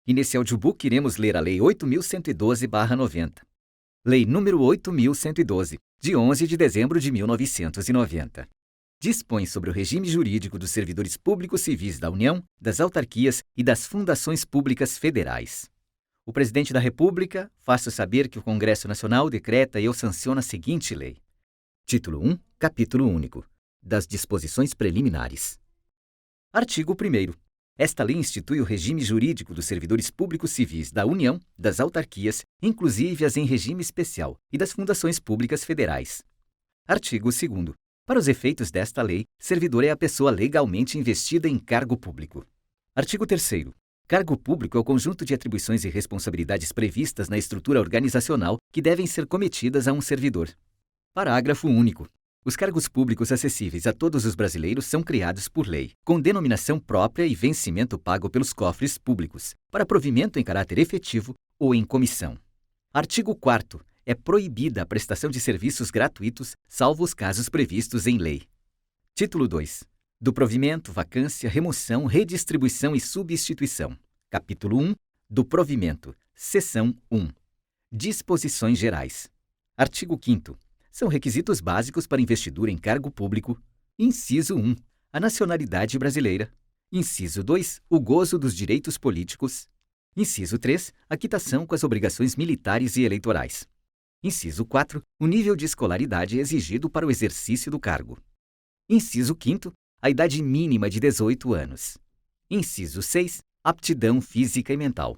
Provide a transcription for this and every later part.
E nesse audiobook iremos ler a Lei 8.112/90. Lei número 8.112, de 11 de dezembro de 1990. Dispõe sobre o regime jurídico dos servidores públicos civis da União, das autarquias e das fundações públicas federais. O Presidente da República faço saber que o Congresso Nacional decreta e ou sanciona a seguinte lei. Título 1, Capítulo único. Das disposições preliminares. Artigo 1º. Esta lei institui o regime jurídico dos servidores públicos civis da União, das autarquias, inclusive as em regime especial, e das fundações públicas federais. Artigo 2º. Para os efeitos desta lei, servidor é a pessoa legalmente investida em cargo público. Artigo 3º. Cargo público é o conjunto de atribuições e responsabilidades previstas na estrutura organizacional que devem ser cometidas a um servidor. Parágrafo único. Os cargos públicos acessíveis a todos os brasileiros são criados por lei, com denominação própria e vencimento pago pelos cofres públicos, para provimento em caráter efetivo ou em comissão. Artigo 4º. É proibida a prestação de serviços gratuitos, salvo os casos previstos em lei. Título 2. Do provimento, vacância, remoção, redistribuição e substituição. Capítulo 1. Do provimento. Seção 1. Disposições gerais. Artigo 5º. São requisitos básicos para investidura em cargo público. Inciso 1. A nacionalidade brasileira. Inciso 2. O gozo dos direitos políticos. Inciso 3. A quitação com as obrigações militares e eleitorais. Inciso 4. O nível de escolaridade exigido para o exercício do cargo. Inciso 5º. A idade mínima de 18 anos. Inciso 6. Aptidão física e mental.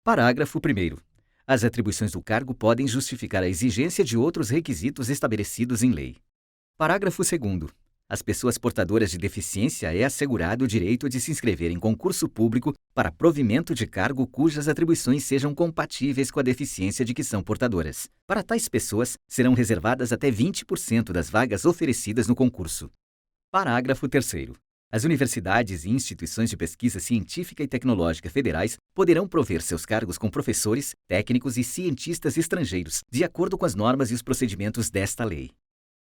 Parágrafo 1º. As atribuições do cargo podem justificar a exigência de outros requisitos estabelecidos em lei. Parágrafo 2º. Às pessoas portadoras de deficiência é assegurado o direito de se inscrever em concurso público para provimento de cargo cujas atribuições sejam compatíveis com a deficiência de que são portadoras. Para tais pessoas, serão reservadas até 20% das vagas oferecidas no concurso. Parágrafo 3º. As universidades e instituições de pesquisa científica e tecnológica federais poderão prover seus cargos com professores, técnicos e cientistas estrangeiros, de acordo com as normas e os procedimentos desta lei.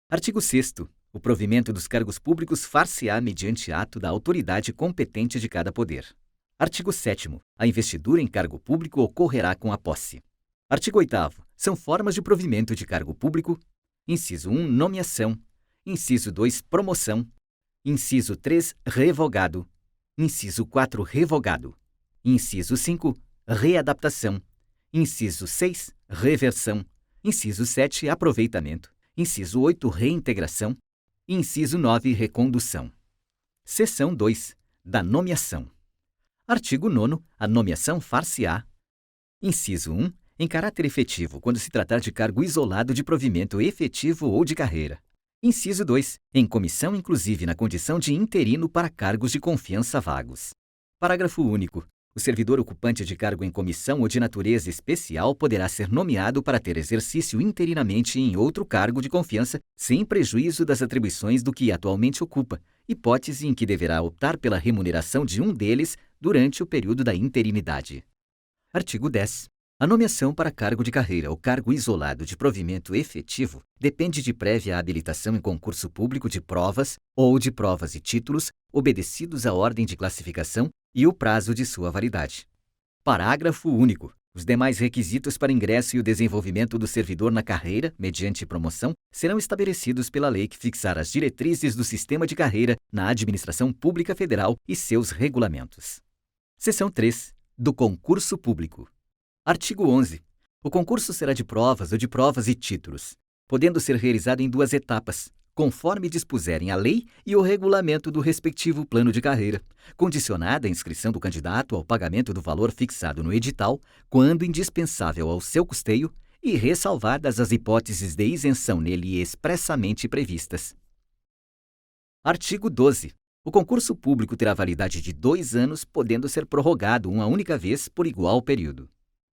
Artigo 6º. O provimento dos cargos públicos far-se-á mediante ato da autoridade competente de cada poder. Artigo 7º. A investidura em cargo público ocorrerá com a posse. Artigo 8º. São formas de provimento de cargo público. Inciso 1. Nomeação. Inciso 2. Promoção. Inciso 3. Revogado. Inciso 4. Revogado. Inciso 5. Readaptação. Inciso 6. Reversão. Inciso 7. Aproveitamento. Inciso 8. Reintegração. Inciso 9. Recondução. Seção 2. Da nomeação. Artigo 9º. A nomeação far-se-á. Inciso 1. Em caráter efetivo, quando se tratar de cargo isolado de provimento efetivo ou de carreira. Inciso 2. Em comissão, inclusive na condição de interino para cargos de confiança vagos. Parágrafo único. O servidor ocupante de cargo em comissão ou de natureza especial poderá ser nomeado para ter exercício interinamente em outro cargo de confiança, sem prejuízo das atribuições do que atualmente ocupa, hipótese em que deverá optar pela remuneração de um deles durante o período da interinidade. Artigo 10. A nomeação para cargo de carreira ou cargo isolado de provimento efetivo depende de prévia habilitação em concurso público de provas ou de provas e títulos, obedecidos à ordem de classificação e o prazo de sua validade. Parágrafo único. Os demais requisitos para ingresso e o desenvolvimento do servidor na carreira, mediante promoção, serão estabelecidos pela lei que fixar as diretrizes do sistema de carreira na administração pública federal e seus regulamentos. Seção 3. Do concurso público. Artigo 11. O concurso será de provas ou de provas e títulos, podendo ser realizado em 2 etapas, conforme dispuserem a lei e o regulamento do respectivo plano de carreira, condicionada a inscrição do candidato ao pagamento do valor fixado no edital, quando indispensável ao seu custeio, e ressalvadas as hipóteses de isenção nele expressamente previstas. Artigo 12. O concurso público terá validade de 2 anos, podendo ser prorrogado uma única vez por igual período.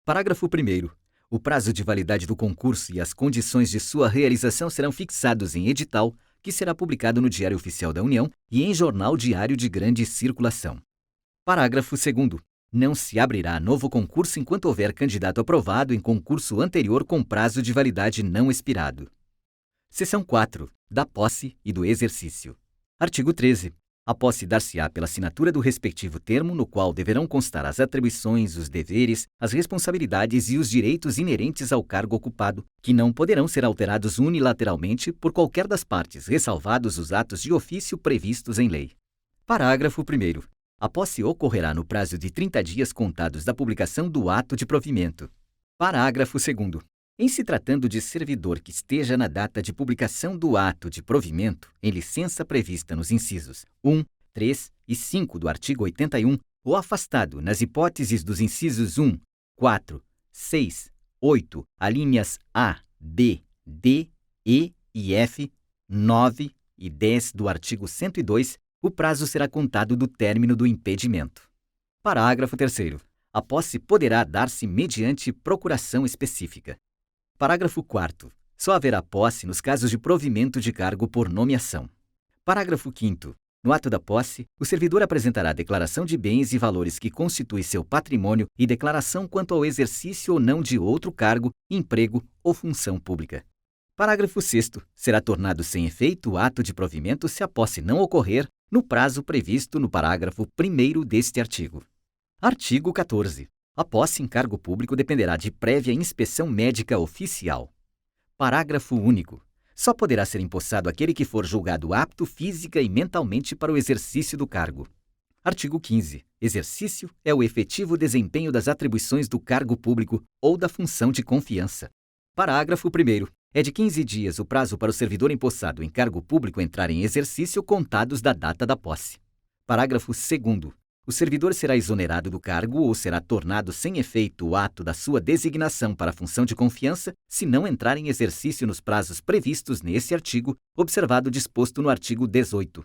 Parágrafo 1º. O prazo de validade do concurso e as condições de sua realização serão fixados em edital, que será publicado no Diário Oficial da União e em jornal diário de grande circulação. Parágrafo 2º. Não se abrirá novo concurso enquanto houver candidato aprovado em concurso anterior com prazo de validade não expirado. Seção 4. Da posse e do exercício. Artigo 13. A posse dar-se-á pela assinatura do respectivo termo, no qual deverão constar as atribuições, os deveres, as responsabilidades e os direitos inerentes ao cargo ocupado, que não poderão ser alterados unilateralmente por qualquer das partes, ressalvados os atos de ofício previstos em lei. Parágrafo 1º. A posse ocorrerá no prazo de 30 dias contados da publicação do ato de provimento. Parágrafo 2º. Em se tratando de servidor que esteja na data de publicação do ato de provimento, em licença prevista nos incisos 1, 3 e 5 do artigo 81, ou afastado nas hipóteses dos incisos 1, 4, 6, 8, alíneas A, B, D, E e F, 9 e 10 do artigo 102, o prazo será contado do término do impedimento. Parágrafo 3º. A posse poderá dar-se mediante procuração específica. Parágrafo 4º. Só haverá posse nos casos de provimento de cargo por nomeação. Parágrafo 5º. No ato da posse, o servidor apresentará declaração de bens e valores que constitui seu patrimônio e declaração quanto ao exercício ou não de outro cargo, emprego ou função pública. Parágrafo 6º. Será tornado sem efeito o ato de provimento se a posse não ocorrer no prazo previsto no parágrafo 1º deste artigo. Artigo 14. A posse em cargo público dependerá de prévia inspeção médica oficial. Parágrafo único. Só poderá ser empossado aquele que for julgado apto física e mentalmente para o exercício do cargo. Artigo 15. Exercício é o efetivo desempenho das atribuições do cargo público ou da função de confiança. Parágrafo 1º. É de 15 dias o prazo para o servidor empossado em cargo público entrar em exercício contados da data da posse. Parágrafo 2º. O servidor será exonerado do cargo ou será tornado sem efeito o ato da sua designação para a função de confiança se não entrar em exercício nos prazos previstos nesse artigo, observado o disposto no artigo 18.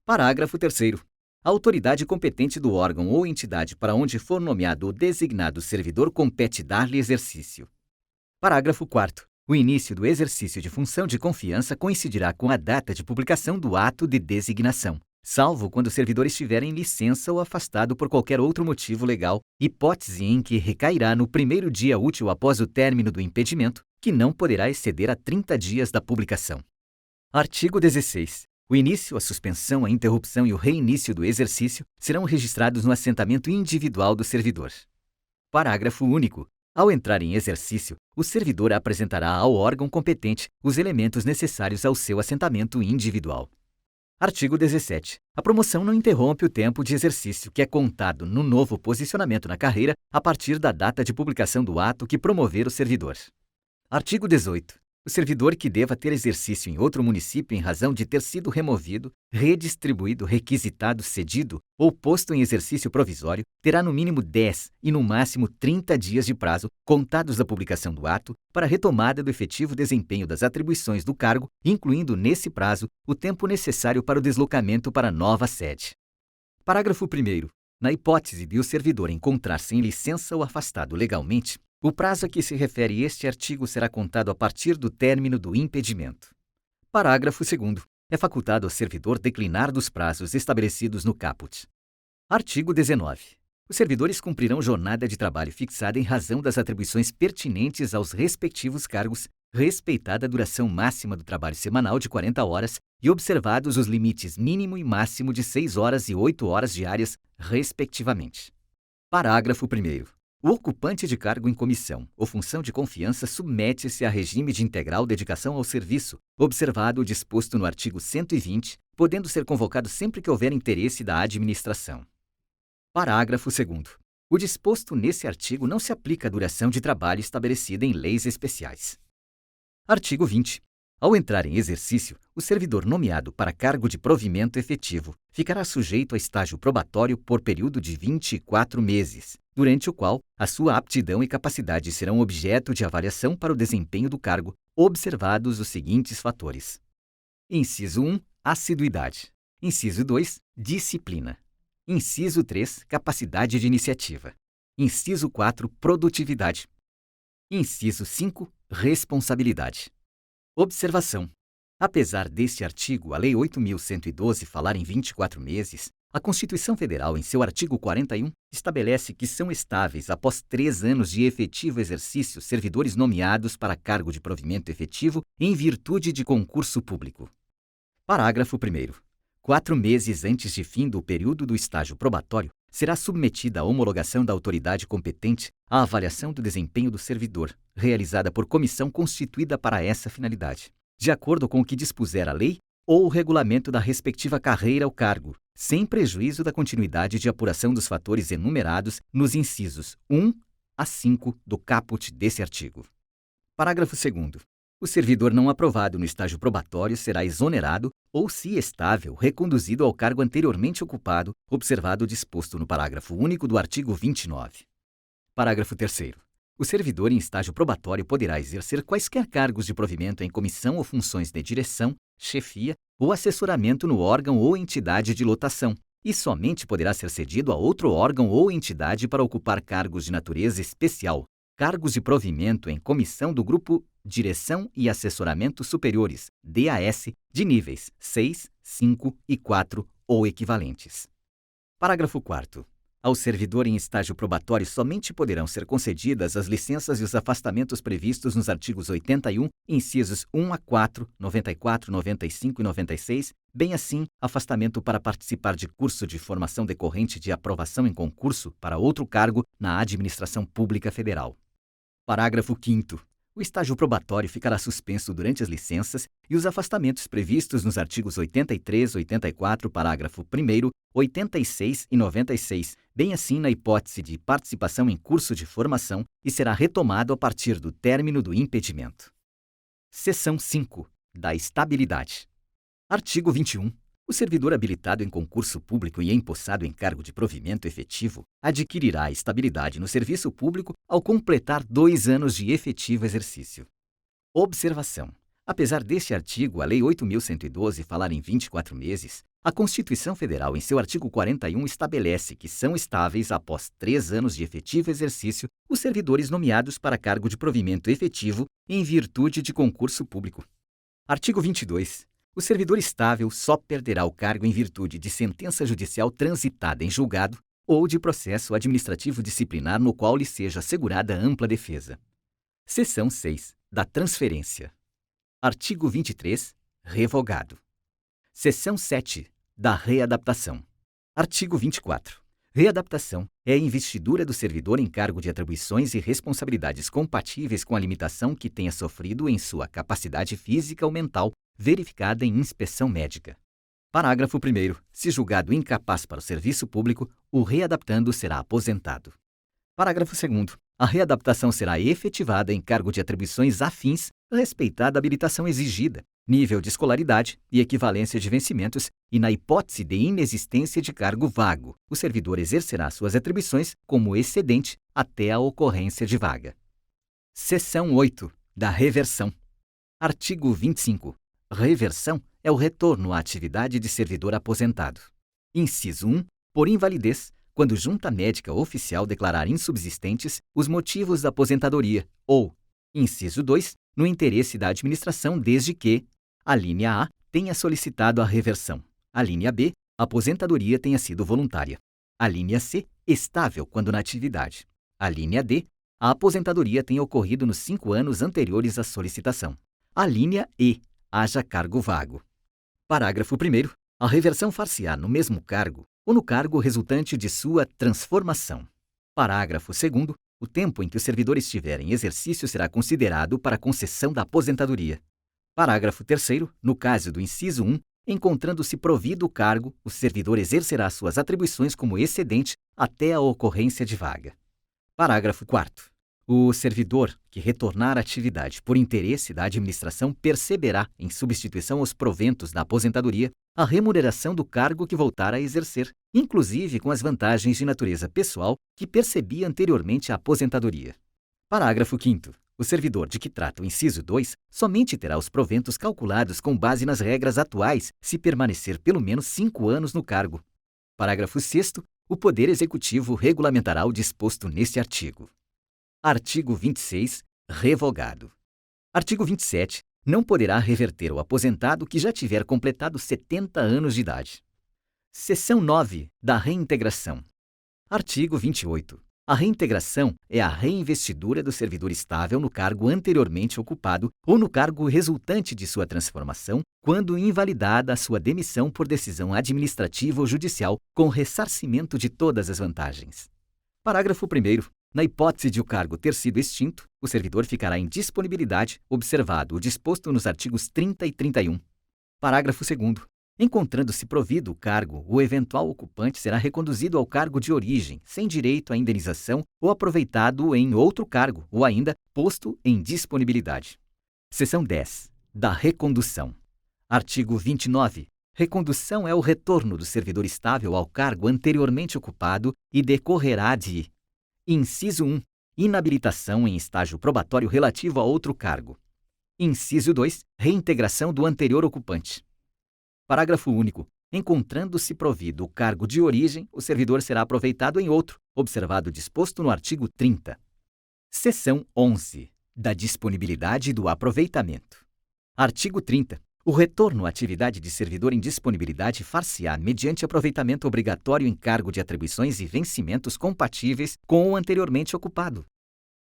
Parágrafo 3º. A autoridade competente do órgão ou entidade para onde for nomeado ou designado o servidor compete dar-lhe exercício. Parágrafo 4º. O início do exercício de função de confiança coincidirá com a data de publicação do ato de designação, salvo quando o servidor estiver em licença ou afastado por qualquer outro motivo legal, hipótese em que recairá no primeiro dia útil após o término do impedimento, que não poderá exceder a 30 dias da publicação. Artigo 16. O início, a suspensão, a interrupção e o reinício do exercício serão registrados no assentamento individual do servidor. Parágrafo único. Ao entrar em exercício, o servidor apresentará ao órgão competente os elementos necessários ao seu assentamento individual. Artigo 17. A promoção não interrompe o tempo de exercício que é contado no novo posicionamento na carreira a partir da data de publicação do ato que promover o servidor. Artigo 18. O servidor que deva ter exercício em outro município em razão de ter sido removido, redistribuído, requisitado, cedido ou posto em exercício provisório terá no mínimo 10 e no máximo 30 dias de prazo, contados da publicação do ato, para retomada do efetivo desempenho das atribuições do cargo, incluindo nesse prazo o tempo necessário para o deslocamento para a nova sede. Parágrafo 1º. Na hipótese de o servidor encontrar-se em licença ou afastado legalmente, o prazo a que se refere este artigo será contado a partir do término do impedimento. Parágrafo 2º. É facultado ao servidor declinar dos prazos estabelecidos no caput. Artigo 19. Os servidores cumprirão jornada de trabalho fixada em razão das atribuições pertinentes aos respectivos cargos, respeitada a duração máxima do trabalho semanal de 40 horas e observados os limites mínimo e máximo de 6 horas e 8 horas diárias, respectivamente. Parágrafo 1º. O ocupante de cargo em comissão ou função de confiança submete-se a regime de integral dedicação ao serviço, observado o disposto no artigo 120, podendo ser convocado sempre que houver interesse da administração. Parágrafo 2º. O disposto nesse artigo não se aplica à duração de trabalho estabelecida em leis especiais. Artigo 20. Ao entrar em exercício, o servidor nomeado para cargo de provimento efetivo ficará sujeito a estágio probatório por período de 24 meses, durante o qual a sua aptidão e capacidade serão objeto de avaliação para o desempenho do cargo, observados os seguintes fatores. Inciso 1. Assiduidade. Inciso 2. Disciplina. Inciso 3. Capacidade de iniciativa. Inciso 4. Produtividade. Inciso 5. Responsabilidade. Observação. Apesar deste artigo, a Lei 8.112 falar em 24 meses, a Constituição Federal, em seu artigo 41, estabelece que são estáveis, após 3 anos de efetivo exercício, servidores nomeados para cargo de provimento efetivo em virtude de concurso público. Parágrafo 1º. 4 meses antes de fim do período do estágio probatório, será submetida à homologação da autoridade competente a avaliação do desempenho do servidor, realizada por comissão constituída para essa finalidade, de acordo com o que dispuser a lei ou o regulamento da respectiva carreira ou cargo, sem prejuízo da continuidade de apuração dos fatores enumerados nos incisos 1 a 5 do caput desse artigo. Parágrafo 2º. O servidor não aprovado no estágio probatório será exonerado ou, se estável, reconduzido ao cargo anteriormente ocupado, observado o disposto no parágrafo único do artigo 29. Parágrafo 3º. O servidor em estágio probatório poderá exercer quaisquer cargos de provimento em comissão ou funções de direção, chefia ou assessoramento no órgão ou entidade de lotação, e somente poderá ser cedido a outro órgão ou entidade para ocupar cargos de natureza especial, cargos de provimento em comissão do grupo Direção e Assessoramento Superiores, DAS, de níveis 6, 5 e 4 ou equivalentes. Parágrafo 4º. Ao servidor em estágio probatório somente poderão ser concedidas as licenças e os afastamentos previstos nos artigos 81, incisos 1 a 4, 94, 95 e 96, bem assim afastamento para participar de curso de formação decorrente de aprovação em concurso para outro cargo na Administração Pública Federal. Parágrafo 5º. O estágio probatório ficará suspenso durante as licenças e os afastamentos previstos nos artigos 83, 84, parágrafo 1º, 86 e 96, bem assim na hipótese de participação em curso de formação, e será retomado a partir do término do impedimento. Seção 5. Da estabilidade. Artigo 21. O servidor habilitado em concurso público e empossado em cargo de provimento efetivo adquirirá estabilidade no serviço público ao completar 2 anos de efetivo exercício. Observação. Apesar deste artigo, a Lei 8.112 falar em 24 meses, a Constituição Federal, em seu artigo 41, estabelece que são estáveis, após 3 anos de efetivo exercício, os servidores nomeados para cargo de provimento efetivo em virtude de concurso público. Artigo 22. O servidor estável só perderá o cargo em virtude de sentença judicial transitada em julgado ou de processo administrativo disciplinar no qual lhe seja assegurada ampla defesa. Seção 6. Da transferência. Artigo 23. Revogado. Seção 7. Da readaptação. Artigo 24. Readaptação é a investidura do servidor em cargo de atribuições e responsabilidades compatíveis com a limitação que tenha sofrido em sua capacidade física ou mental, verificada em inspeção médica. Parágrafo 1º. Se julgado incapaz para o serviço público, o readaptando será aposentado. Parágrafo 2º. A readaptação será efetivada em cargo de atribuições afins, respeitada a habilitação exigida, nível de escolaridade e equivalência de vencimentos, e na hipótese de inexistência de cargo vago, o servidor exercerá suas atribuições como excedente até a ocorrência de vaga. Seção 8. Da reversão. Artigo 25. Reversão é o retorno à atividade de servidor aposentado. Inciso 1. Por invalidez, quando junta médica oficial declarar insubsistentes os motivos da aposentadoria, ou, inciso 2, no interesse da administração desde que a linha A tenha solicitado a reversão, a linha B, a aposentadoria tenha sido voluntária, a linha C, estável quando na atividade, a linha D, a aposentadoria tenha ocorrido nos 5 anos anteriores à solicitação, a linha E, haja cargo vago. Parágrafo 1º. A reversão far-se-á no mesmo cargo ou no cargo resultante de sua transformação. Parágrafo 2º. O tempo em que o servidor estiver em exercício será considerado para a concessão da aposentadoria. Parágrafo 3º. No caso do inciso 1, encontrando-se provido o cargo, o servidor exercerá suas atribuições como excedente até a ocorrência de vaga. Parágrafo 4º. O servidor que retornar à atividade por interesse da administração perceberá, em substituição aos proventos da aposentadoria, a remuneração do cargo que voltar a exercer, inclusive com as vantagens de natureza pessoal que percebia anteriormente à aposentadoria. Parágrafo 5º. O servidor de que trata o inciso 2 somente terá os proventos calculados com base nas regras atuais se permanecer pelo menos 5 anos no cargo. Parágrafo 6º. O Poder Executivo regulamentará o disposto neste artigo. Artigo 26. Revogado. Artigo 27. Não poderá reverter o aposentado que já tiver completado 70 anos de idade. Seção 9. Da reintegração. Artigo 28. A reintegração é a reinvestidura do servidor estável no cargo anteriormente ocupado ou no cargo resultante de sua transformação, quando invalidada a sua demissão por decisão administrativa ou judicial, com ressarcimento de todas as vantagens. Parágrafo 1º. Na hipótese de o cargo ter sido extinto, o servidor ficará em disponibilidade, observado o disposto nos artigos 30 e 31. Parágrafo 2º. Encontrando-se provido o cargo, o eventual ocupante será reconduzido ao cargo de origem, sem direito à indenização ou aproveitado em outro cargo, ou ainda posto em disponibilidade. Seção 10. Da recondução. Artigo 29. Recondução é o retorno do servidor estável ao cargo anteriormente ocupado e decorrerá de: Inciso 1. Inabilitação em estágio probatório relativo a outro cargo. Inciso 2. Reintegração do anterior ocupante. Parágrafo único. Encontrando-se provido o cargo de origem, o servidor será aproveitado em outro, observado o disposto no artigo 30. Seção 11. Da disponibilidade e do aproveitamento. Artigo 30. O retorno à atividade de servidor em disponibilidade far-se-á mediante aproveitamento obrigatório em cargo de atribuições e vencimentos compatíveis com o anteriormente ocupado.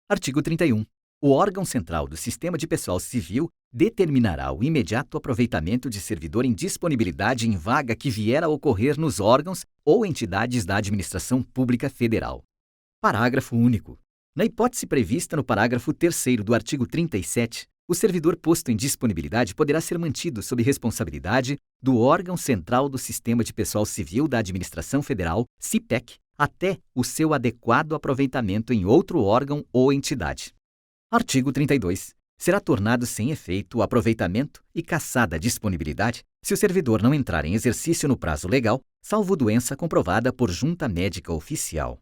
Artigo 31. O órgão central do Sistema de Pessoal Civil determinará o imediato aproveitamento de servidor em disponibilidade em vaga que vier a ocorrer nos órgãos ou entidades da Administração Pública Federal. Parágrafo único. Na hipótese prevista no parágrafo 3º do artigo 37, o servidor posto em disponibilidade poderá ser mantido sob responsabilidade do órgão central do Sistema de Pessoal Civil da Administração Federal, CIPEC, até o seu adequado aproveitamento em outro órgão ou entidade. Artigo 32. Será tornado sem efeito o aproveitamento e cassada a disponibilidade se o servidor não entrar em exercício no prazo legal, salvo doença comprovada por junta médica oficial.